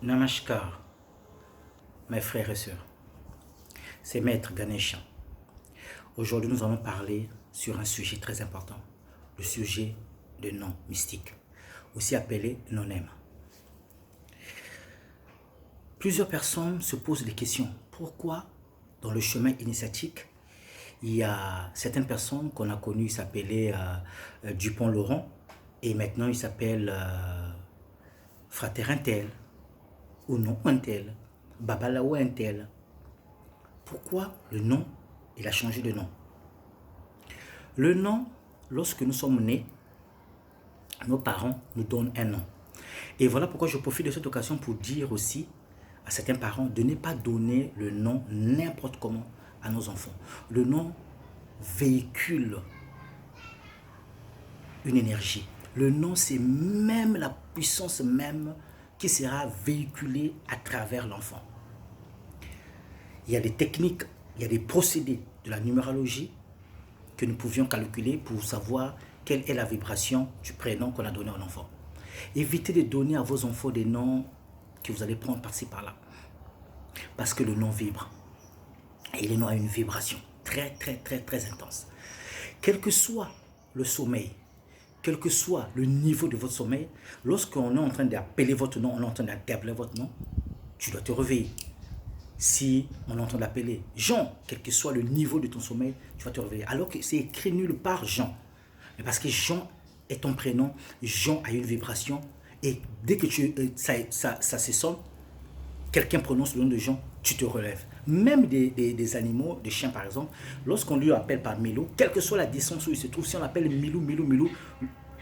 Namaskar, mes frères et sœurs. C'est Maître Ganesha. Aujourd'hui, nous allons parler sur un sujet très important, le sujet de nom mystique, aussi appelé non-aime. Plusieurs personnes se posent des questions. Pourquoi, dans le chemin initiatique, il y a certaines personnes qu'on a connues, ils s'appelaient Dupont-Laurent, et maintenant ils s'appellent Frater Intel, ou non Intel, Babalawo Intel. Pourquoi le nom, il a changé de nom? Le nom, lorsque nous sommes nés, nos parents nous donnent un nom. Et voilà pourquoi je profite de cette occasion pour dire aussi à certains parents de ne pas donner le nom n'importe comment à nos enfants. Le nom véhicule une énergie. Le nom, c'est même la puissance même qui sera véhiculée à travers l'enfant. Il y a des techniques, il y a des procédés de la numérologie que nous pouvions calculer pour savoir quelle est la vibration du prénom qu'on a donné à l'enfant. Évitez de donner à vos enfants des noms que vous allez prendre par-ci par-là. Parce que le nom vibre. Et le nom a une vibration très intense. Quel que soit le sommeil, quel que soit le niveau de votre sommeil, lorsqu'on est en train d'appeler votre nom, on est en train d'appeler votre nom, tu dois te réveiller. Si on est en train d'appeler Jean, quel que soit le niveau de ton sommeil, tu vas te réveiller. Alors que c'est écrit nulle part Jean. Mais parce que Jean est ton prénom, Jean a une vibration. Et dès que ça se sonne, quelqu'un prononce le nom de Jean, tu te relèves. Même des animaux, des chiens par exemple, lorsqu'on lui appelle par Milou, quelle que soit la distance où il se trouve, si on l'appelle Milou,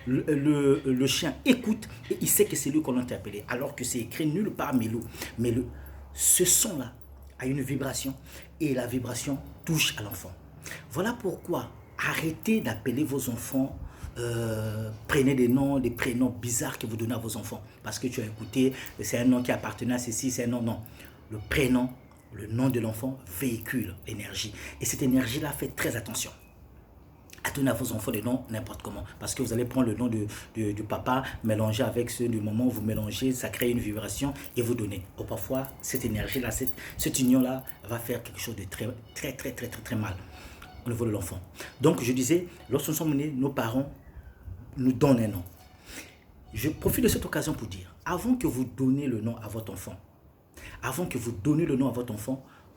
le chien écoute et il sait que c'est lui qu'on a appelé, alors que c'est écrit nulle part Milou. Mais ce son-là a une vibration et la vibration touche à l'enfant. Voilà pourquoi arrêtez d'appeler vos enfants. Prenez des prénoms bizarres que vous donnez à vos enfants parce que tu as écouté, c'est un nom qui appartenait à ceci, c'est un nom, non. Le prénom, le nom de l'enfant véhicule l'énergie et cette énergie-là, faites très attention à donner à vos enfants des noms n'importe comment parce que vous allez prendre le nom du papa, mélanger avec ceux du moment où vous mélangez, ça crée une vibration et vous donnez. Ou parfois, cette énergie-là, cette union-là va faire quelque chose de très mal au niveau de l'enfant. Donc, je disais, lorsque nous sommes nés, nos parents nous donnent un nom. Je profite de cette occasion pour dire, avant que vous donniez le nom à votre enfant,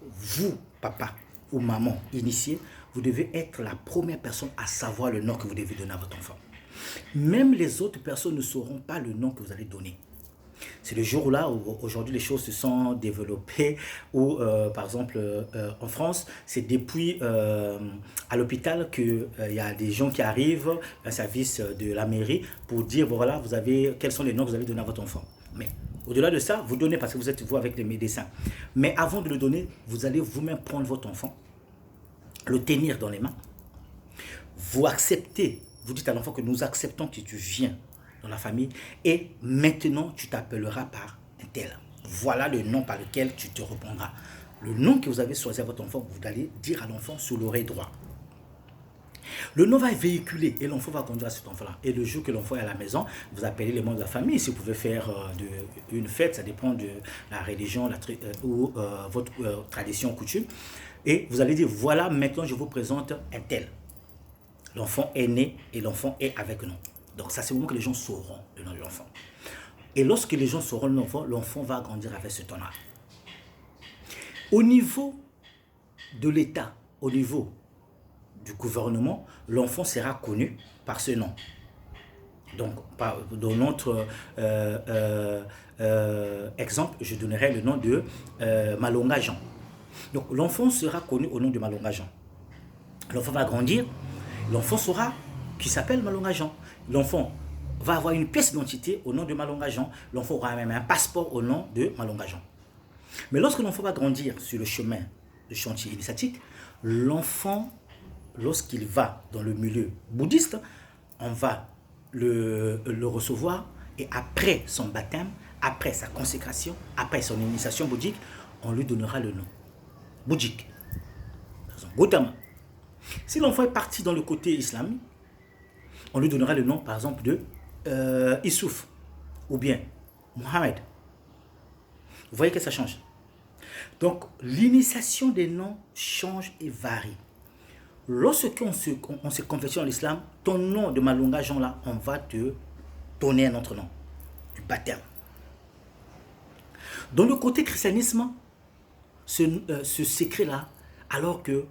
vous, papa ou maman initié, vous devez être la première personne à savoir le nom que vous devez donner à votre enfant. Même les autres personnes ne sauront pas le nom que vous allez donner. C'est le jour là où aujourd'hui les choses se sont développées, où par exemple en France, c'est depuis à l'hôpital qu'il y a des gens qui arrivent, un service de la mairie, pour dire bon, voilà, quels sont les noms que vous avez donnés à votre enfant. Mais au-delà de ça, vous donnez parce que vous êtes vous avec les médecins. Mais avant de le donner, vous allez vous-même prendre votre enfant, le tenir dans les mains, vous acceptez, vous dites à l'enfant que nous acceptons que tu viens dans la famille et maintenant tu t'appelleras par un tel. Voilà le nom par lequel tu te répondras. Le nom que vous avez choisi à votre enfant, vous allez dire à l'enfant sous l'oreille droite. Le nom va être véhiculé et l'enfant va conduire à cet enfant-là. Et le jour que l'enfant est à la maison, vous appelez les membres de la famille. Si vous pouvez faire une fête, ça dépend de la religion ou votre tradition ou coutume. Et vous allez dire, voilà, maintenant je vous présente un tel. L'enfant est né et l'enfant est avec nous. Donc ça, c'est le moment que les gens sauront le nom de l'enfant. Et lorsque les gens sauront le nom de l'enfant, l'enfant va grandir avec ce ton-là. Au niveau de l'État, au niveau du gouvernement, l'enfant sera connu par ce nom. Donc, dans notre exemple, je donnerai le nom de Malonga Jean. Donc, l'enfant sera connu au nom de Malonga Jean. L'enfant va grandir, l'enfant saura qu'il s'appelle Malonga Jean. L'enfant va avoir une pièce d'identité au nom de Malonga Jean. L'enfant aura même un passeport au nom de Malonga Jean. Mais lorsque l'enfant va grandir sur le chemin du chantier initiatique, l'enfant, lorsqu'il va dans le milieu bouddhiste, on va le recevoir et après son baptême, après sa consécration, après son initiation bouddhique, on lui donnera le nom bouddhique. Gautama. Si l'enfant est parti dans le côté islamique, on lui donnera le nom, par exemple, de Issouf ou bien Mohamed. Vous voyez que ça change. Donc, l'initiation des noms change et varie. Lorsqu'on se convertit en l'islam, ton nom de Malunga Jean là, on va te donner un autre nom, du baptême. Dans le côté christianisme, ce secret-là, alors que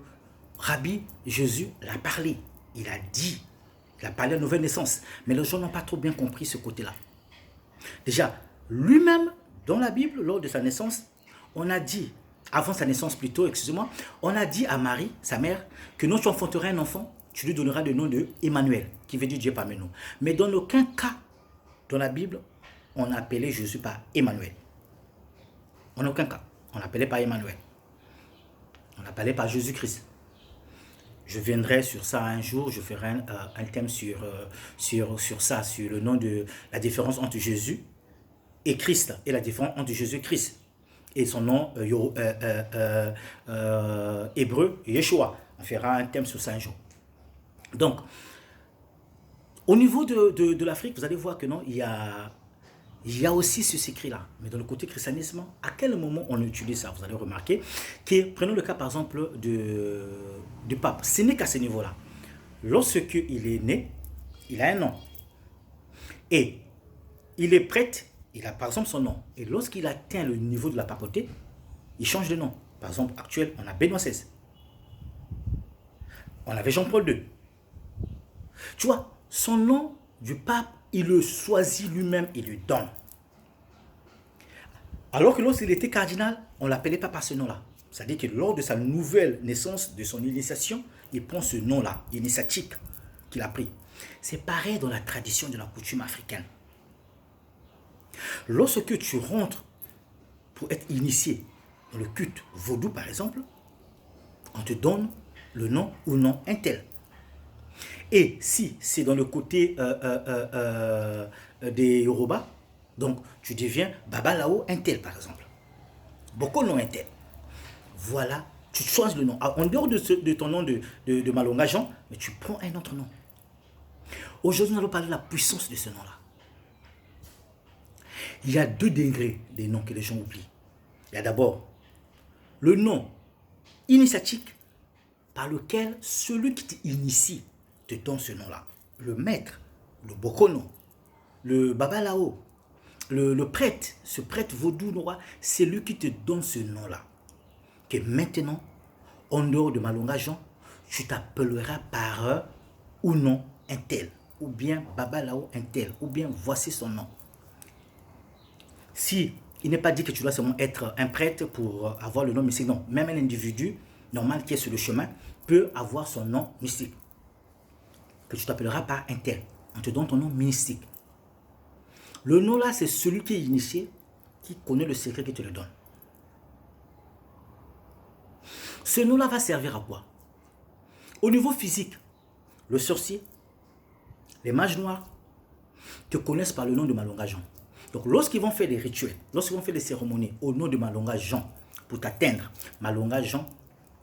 Rabbi Jésus l'a parlé, il a dit, il a parlé de nouvelle naissance, mais les gens n'ont pas trop bien compris ce côté-là. Déjà, lui-même, dans la Bible, lors de sa naissance, on a dit, avant sa naissance plutôt, excusez-moi, on a dit à Marie, sa mère, que non, tu enfanteras un enfant, tu lui donneras le nom de Emmanuel, qui veut dire Dieu parmi nous. Mais dans aucun cas, dans la Bible, on a appelé Jésus par Emmanuel. En aucun cas, on n'appelait pas Emmanuel. On n'appelait pas Jésus-Christ. Je viendrai sur ça un jour, je ferai un thème sur ça, sur le nom de la différence entre Jésus et Christ, et la différence entre Jésus-Christ et son nom hébreu, Yeshua. On fera un thème sur ça un jour. Donc, au niveau de l'Afrique, vous allez voir que non, il y a aussi ce secret-là. Mais dans le côté christianisme, à quel moment on utilise ça? Vous allez remarquer que, prenons le cas par exemple du pape. Ce n'est qu'à ce niveau-là. Lorsqu'il est né, il a un nom. Et il est prêtre, il a par exemple son nom. Et lorsqu'il atteint le niveau de la papauté, il change de nom. Par exemple, actuel, on a Benoît XVI. On avait Jean-Paul II. Tu vois, son nom du pape, il le choisit lui-même, il lui donne. Alors que lorsqu'il était cardinal, on ne l'appelait pas par ce nom-là. C'est-à-dire que lors de sa nouvelle naissance, de son initiation, il prend ce nom-là, initiatique, qu'il a pris. C'est pareil dans la tradition de la coutume africaine. Lorsque tu rentres pour être initié dans le culte vaudou, par exemple, on te donne le nom ou nom un tel. Et si c'est dans le côté des Yoruba, donc tu deviens Babalao un tel, par exemple. Bokono un tel. Voilà, tu choisis le nom. En dehors de ton nom de Malunga Jean, mais tu prends un autre nom. Aujourd'hui, nous allons parler de la puissance de ce nom-là. Il y a 2 degrés des noms que les gens oublient. Il y a d'abord le nom initiatique par lequel celui qui t'initie te donne ce nom-là. Le maître, le bokono, le babalao, le prêtre, ce prêtre vaudou noir, c'est lui qui te donne ce nom-là. Que maintenant, en dehors de Malunga Jean, tu t'appelleras par ou non un tel, ou bien babalao un tel, ou bien voici son nom. Si il n'est pas dit que tu dois seulement être un prêtre pour avoir le nom mystique, non. Même un individu normal qui est sur le chemin peut avoir son nom mystique. Que tu t'appelleras par un tel. On te donne ton nom mystique. Le nom là, c'est celui qui est initié, qui connaît le secret qui te le donne. Ce nom là va servir à quoi? Au niveau physique, le sorcier, les mages noirs te connaissent par le nom de Malunga Jean. Donc lorsqu'ils vont faire des rituels, lorsqu'ils vont faire des cérémonies au nom de Malunga Jean pour t'atteindre, Malunga Jean,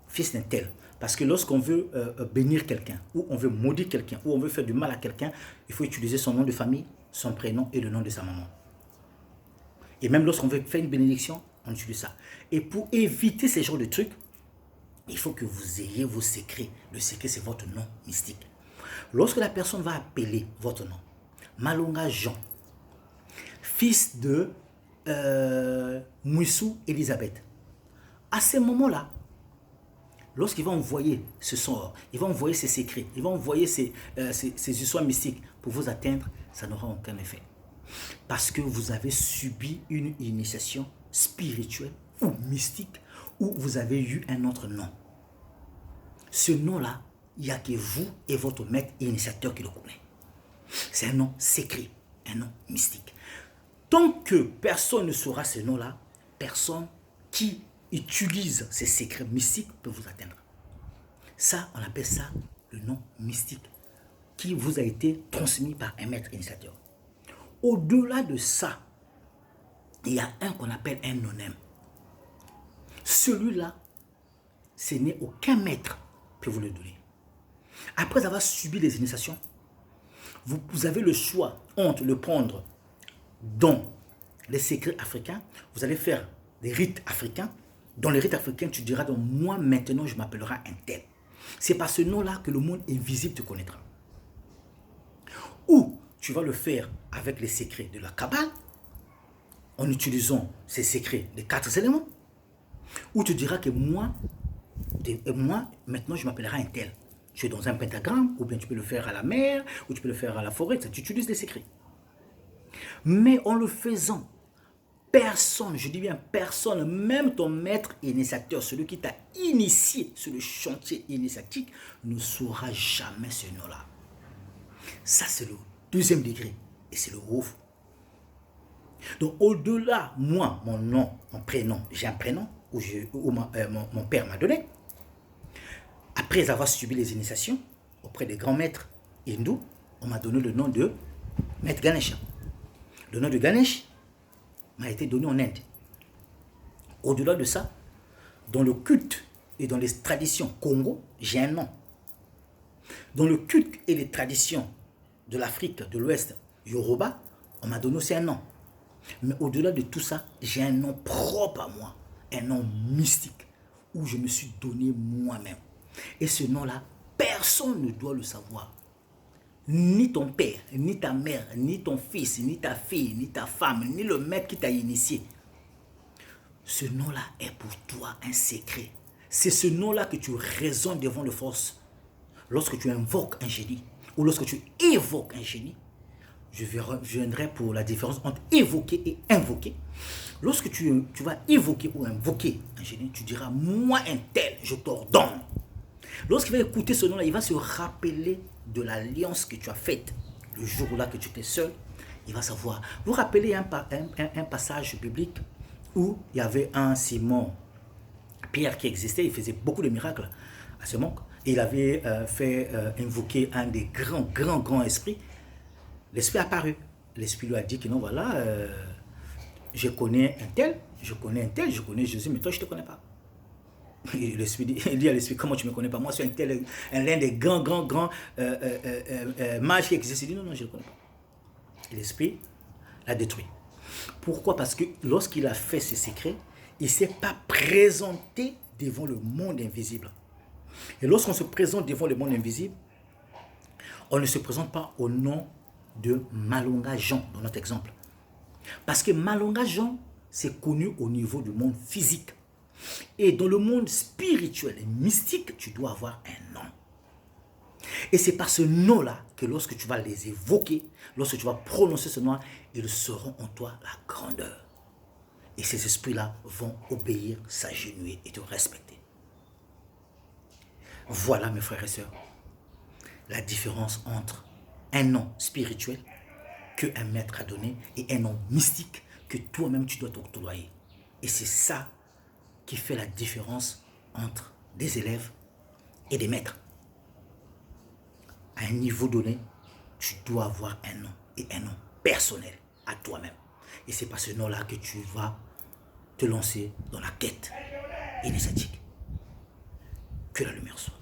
fils d'un tel. Parce que lorsqu'on veut bénir quelqu'un, ou on veut maudire quelqu'un, ou on veut faire du mal à quelqu'un, il faut utiliser son nom de famille, son prénom et le nom de sa maman. Et même lorsqu'on veut faire une bénédiction, on utilise ça. Et pour éviter ces genres de trucs, il faut que vous ayez vos secrets. Le secret, c'est votre nom mystique. Lorsque la personne va appeler votre nom, Malunga Jean, fils de Mouissou Elisabeth, à ce moment-là, lorsqu'il va envoyer ce sort, il va envoyer ses secrets, il va envoyer ses histoires mystiques pour vous atteindre, ça n'aura aucun effet. Parce que vous avez subi une initiation spirituelle ou mystique, ou vous avez eu un autre nom. Ce nom-là, il n'y a que vous et votre maître initiateur qui le connaît. C'est un nom secret, un nom mystique. Tant que personne ne saura ce nom-là, personne qui utilise ces secrets mystiques peut vous atteindre. Ça, on appelle ça le nom mystique qui vous a été transmis par un maître initiateur. Au-delà de ça, il y a un qu'on appelle un nonem. Celui-là, ce n'est aucun maître qui peut vous le donner. Après avoir subi les initiations, vous avez le choix entre le prendre dans les secrets africains. Vous allez faire des rites africains. Dans les rites africains, tu diras donc moi maintenant je m'appellerai un tel. C'est par ce nom-là que le monde invisible te connaîtra. Ou tu vas le faire avec les secrets de la Kabbale, en utilisant ces secrets des 4 éléments. Ou tu diras que moi maintenant je m'appellerai un tel. Tu es dans un pentagramme, ou bien tu peux le faire à la mer, ou tu peux le faire à la forêt, tu utilises les secrets. Mais en le faisant, personne, je dis bien personne, même ton maître initiateur, celui qui t'a initié sur le chantier initiatique, ne saura jamais ce nom-là. Ça, c'est le 2e degré. Et c'est le haut. Donc, au-delà, moi, mon nom, mon prénom, j'ai un prénom, mon père m'a donné. Après avoir subi les initiations auprès des grands maîtres hindous, on m'a donné le nom de Maître Ganesha. Le nom de Ganesh m'a été donné en Inde. Au-delà de ça, dans le culte et dans les traditions Congo, j'ai un nom. Dans le culte et les traditions de l'Afrique de l'Ouest, Yoruba, on m'a donné aussi un nom. Mais au-delà de tout ça, j'ai un nom propre à moi, un nom mystique, où je me suis donné moi-même. Et ce nom-là, personne ne doit le savoir. Ni ton père, ni ta mère, ni ton fils, ni ta fille, ni ta femme, ni le maître qui t'a initié. Ce nom-là est pour toi un secret. C'est ce nom-là que tu résonnes devant le force. Lorsque tu invoques un génie, ou lorsque tu évoques un génie, je viendrai pour la différence entre évoquer et invoquer. Lorsque tu vas évoquer ou invoquer un génie, tu diras, moi un tel, je t'ordonne. Lorsqu'il va écouter ce nom-là, il va se rappeler de l'alliance que tu as faite le jour-là que tu étais seul. Il va savoir. Vous rappelez un passage biblique où il y avait un Simon Pierre qui existait, il faisait beaucoup de miracles à ce moment. Et il avait fait invoquer un des grands esprits. L'esprit apparut. L'esprit lui a dit que non, voilà, je connais un tel, je connais Jésus, mais toi je ne te connais pas. L'esprit dit à l'esprit, comment tu ne me connais pas? Moi, je suis l'un des grands mages qui existent. Il dit, non, je ne le connais pas. Et l'esprit l'a détruit. Pourquoi? Parce que lorsqu'il a fait ses secrets, il ne s'est pas présenté devant le monde invisible. Et lorsqu'on se présente devant le monde invisible, on ne se présente pas au nom de Malonga Jean, dans notre exemple. Parce que Malonga Jean, c'est connu au niveau du monde physique. Et dans le monde spirituel et mystique, tu dois avoir un nom. Et c'est par ce nom-là que lorsque tu vas les évoquer, lorsque tu vas prononcer ce nom, ils seront en toi la grandeur. Et ces esprits-là vont obéir, s'agenouiller et te respecter. Voilà, mes frères et sœurs, la différence entre un nom spirituel qu'un maître a donné et un nom mystique que toi-même tu dois t'octroyer. Et c'est ça qui fait la différence entre des élèves et des maîtres. À un niveau donné, tu dois avoir un nom et un nom personnel à toi-même. Et c'est par ce nom-là que tu vas te lancer dans la quête initiatique. Que la lumière soit.